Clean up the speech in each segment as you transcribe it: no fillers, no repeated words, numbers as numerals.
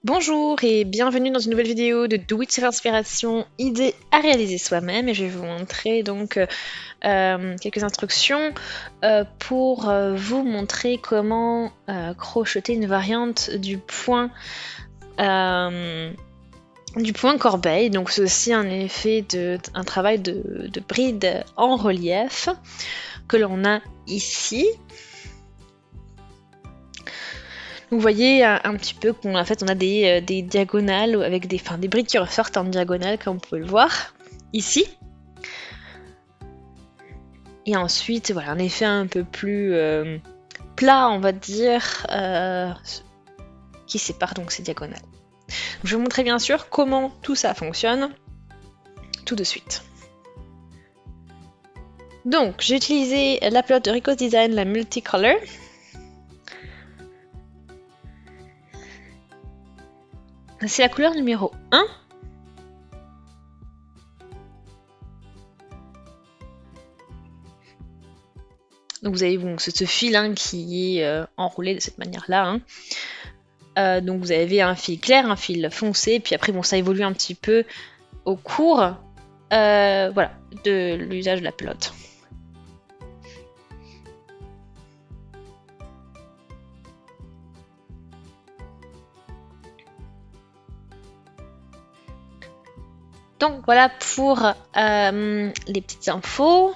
Bonjour et bienvenue dans une nouvelle vidéo de Do It Sur Inspiration, idées à réaliser soi-même. Et je vais vous montrer donc quelques instructions pour vous montrer comment crocheter une variante du point corbeille. Donc c'est aussi un travail de bride en relief que l'on a ici. Vous voyez un petit peu qu'on a des diagonales avec des briques qui ressortent en diagonale comme vous pouvez le voir ici. Et ensuite, voilà, un effet un peu plus plat, on va dire, qui sépare donc ces diagonales. Je vais vous montrer bien sûr comment tout ça fonctionne tout de suite. Donc, j'ai utilisé la pelote de Rico's Design, la Multicolor. C'est la couleur numéro 1. Donc vous avez ce fil qui est enroulé de cette manière-là. Donc vous avez un fil clair, un fil foncé, puis après ça évolue un petit peu au cours de l'usage de la pelote. Donc voilà pour les petites infos.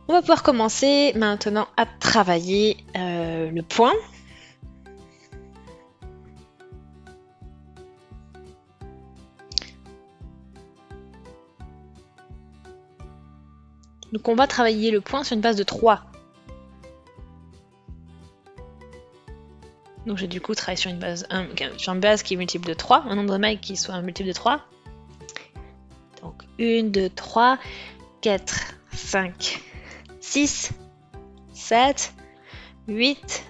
On va pouvoir commencer maintenant à travailler le point. Donc on va travailler le point sur une base de 3. Donc j'ai du coup travaillé sur une base qui est multiple de 3, un nombre de mailles qui soit un multiple de 3. Donc 1, 2, 3, 4, 5, 6, 7, 8,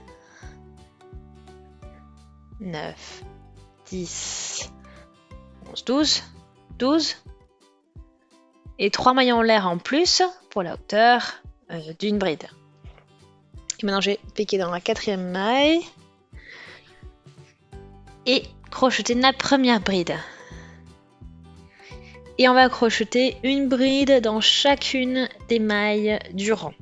9, 10, 11, 12, 12. Et 3 mailles en l'air en plus pour la hauteur d'une bride. Et maintenant j'ai piqué dans la 4e maille et crocheter la première bride. Et on va crocheter une bride dans chacune des mailles du rang.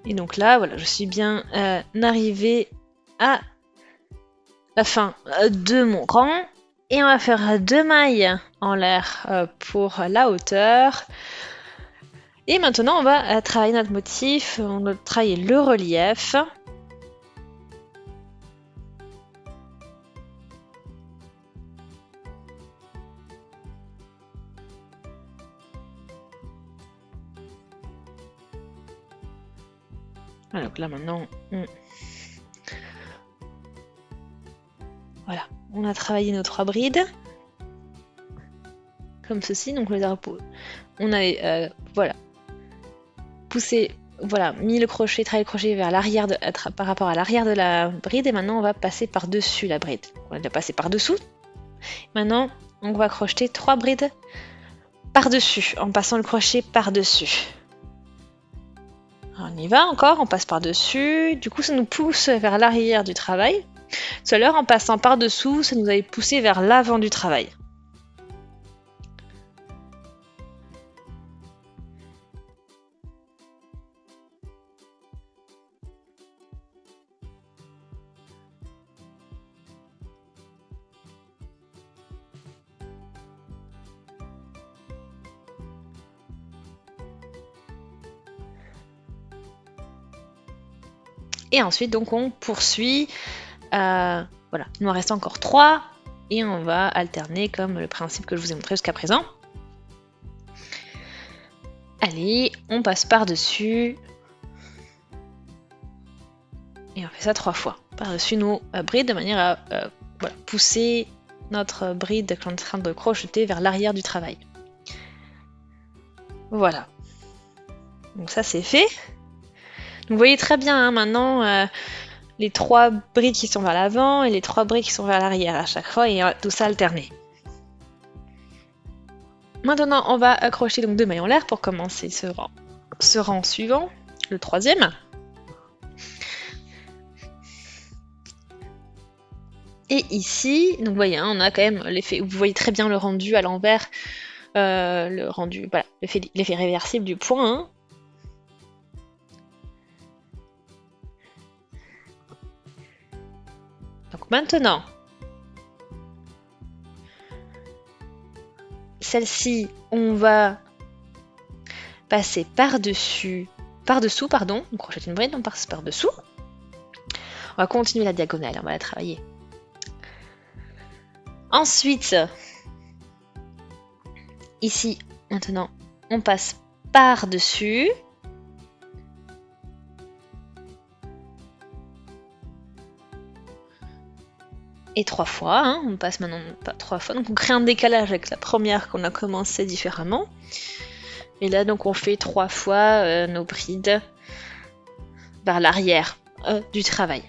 Et donc là, voilà, je suis bien arrivée à la fin de mon rang. Et on va faire 2 mailles en l'air pour la hauteur. Et maintenant, on va travailler notre motif, on va travailler le relief. Alors là maintenant, voilà, on a travaillé nos 3 brides comme ceci. Donc on avait poussé, mis le crochet, travaillé le crochet vers l'arrière par rapport à l'arrière de la bride. Et maintenant on va passer par dessus la bride. On a déjà passé par dessous. Maintenant on va crocheter 3 brides par dessus en passant le crochet par dessus. On y va encore, on passe par-dessus. Du coup, ça nous pousse vers l'arrière du travail. Tout à l'heure, en passant par-dessous, ça nous avait poussé vers l'avant du travail. Et ensuite, donc, on poursuit. Voilà, il nous en reste encore 3. Et on va alterner comme le principe que je vous ai montré jusqu'à présent. Allez, on passe par-dessus. Et on fait ça 3 fois. Par-dessus nos brides de manière à voilà, pousser notre bride qu'on est en train de crocheter vers l'arrière du travail. Voilà. Donc ça c'est fait. Donc vous voyez très bien hein, maintenant les 3 brides qui sont vers l'avant et les 3 brides qui sont vers l'arrière à chaque fois et tout ça alterné. Maintenant on va accrocher donc 2 mailles en l'air pour commencer ce rang suivant, le 3e. Et ici, donc vous voyez, hein, on a quand même l'effet, vous voyez très bien le rendu à l'envers, le rendu, voilà, l'effet réversible du point. Hein. Donc maintenant, celle-ci, on va passer par-dessous, pardon, on crochette une bride, on passe par-dessous. On va continuer la diagonale, on va la travailler. Ensuite, ici, maintenant, on passe par-dessus. Et 3 fois, hein, on passe maintenant pas 3 fois, donc on crée un décalage avec la première qu'on a commencé différemment. Et là, donc, on fait 3 fois nos brides vers l'arrière du travail.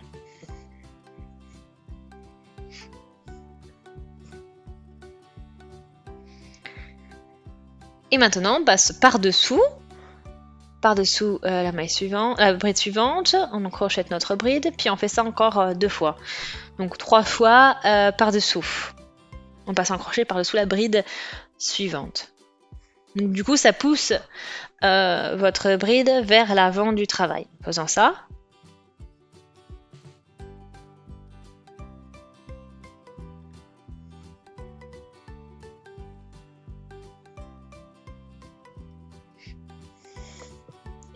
Et maintenant, on passe par-dessous la maille suivante, la bride suivante, on crochette notre bride, puis on fait ça encore 2 fois. Donc 3 fois par-dessous. On passe un crochet par-dessous la bride suivante. Donc du coup, ça pousse votre bride vers l'avant du travail. En faisant ça.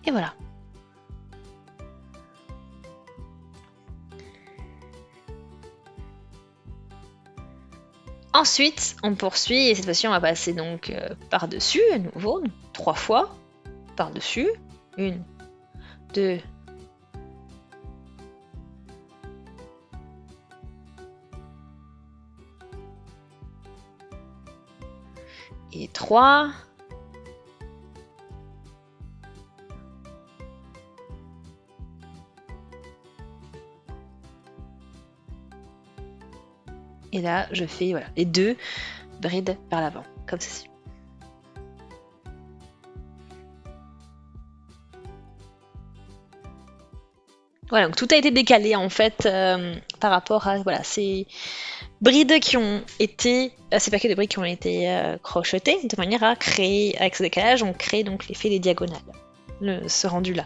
Et voilà. Ensuite, on poursuit et cette fois-ci, on va passer donc par-dessus à nouveau, 3 fois par-dessus. 1, 2, et 3. Et là, je fais voilà, les 2 brides vers l'avant, comme ceci. Voilà, donc tout a été décalé en fait par rapport à voilà, ces brides qui ont été, ces paquets de brides qui ont été crochetés de manière à créer, avec ce décalage, on crée donc l'effet des diagonales, ce rendu là.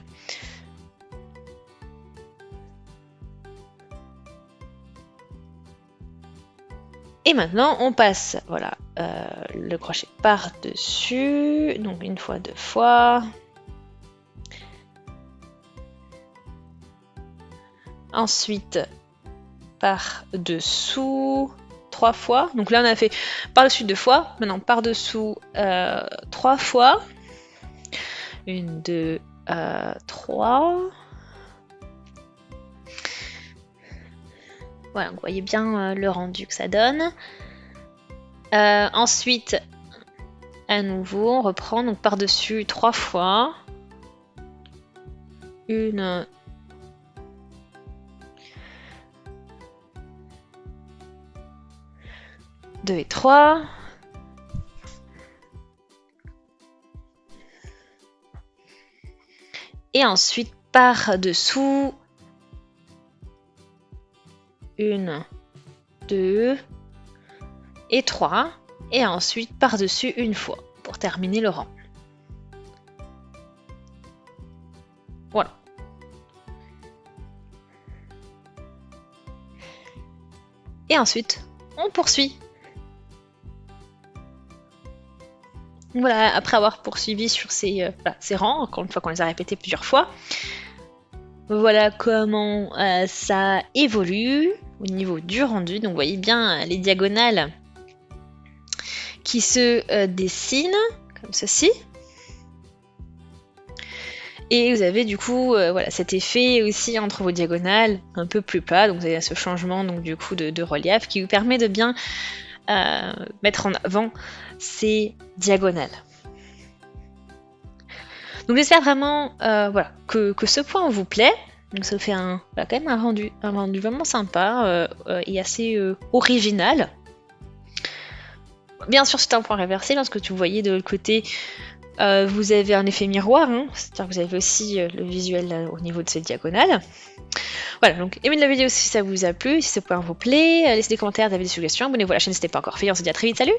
Et maintenant, on passe voilà, le crochet par-dessus, donc 1 fois, 2 fois. Ensuite, par-dessous, 3 fois. Donc là, on a fait par-dessus 2 fois. Maintenant, par-dessous 3 fois. 1, 2, 3. Voilà, vous voyez bien le rendu que ça donne. Ensuite, à nouveau, on reprend donc par-dessus 3 fois. 1, 2 et 3. Et ensuite, par-dessous 1, 2 et 3. Et ensuite, par-dessus 1 fois pour terminer le rang. Voilà. Et ensuite, on poursuit. Voilà, après avoir poursuivi sur ces rangs, encore une fois qu'on les a répétés plusieurs fois, Voilà comment ça évolue au niveau du rendu. Donc vous voyez bien les diagonales qui se dessinent comme ceci. Et vous avez du coup voilà, cet effet aussi entre vos diagonales un peu plus plat. Donc vous avez ce changement donc, du coup de relief qui vous permet de bien mettre en avant ces diagonales. Donc j'espère vraiment voilà, que ce point vous plaît. Donc ça fait quand même un rendu vraiment sympa et assez original. Bien sûr c'est un point réversible parce que tu voyais de l'autre côté vous avez un effet miroir, hein, c'est-à-dire que vous avez aussi le visuel au niveau de cette diagonale. Voilà, donc aimez la vidéo si ça vous a plu, si ce point vous plaît, laissez des commentaires, des suggestions, abonnez-vous à la chaîne si ce n'est pas encore fait, on se dit à très vite, salut!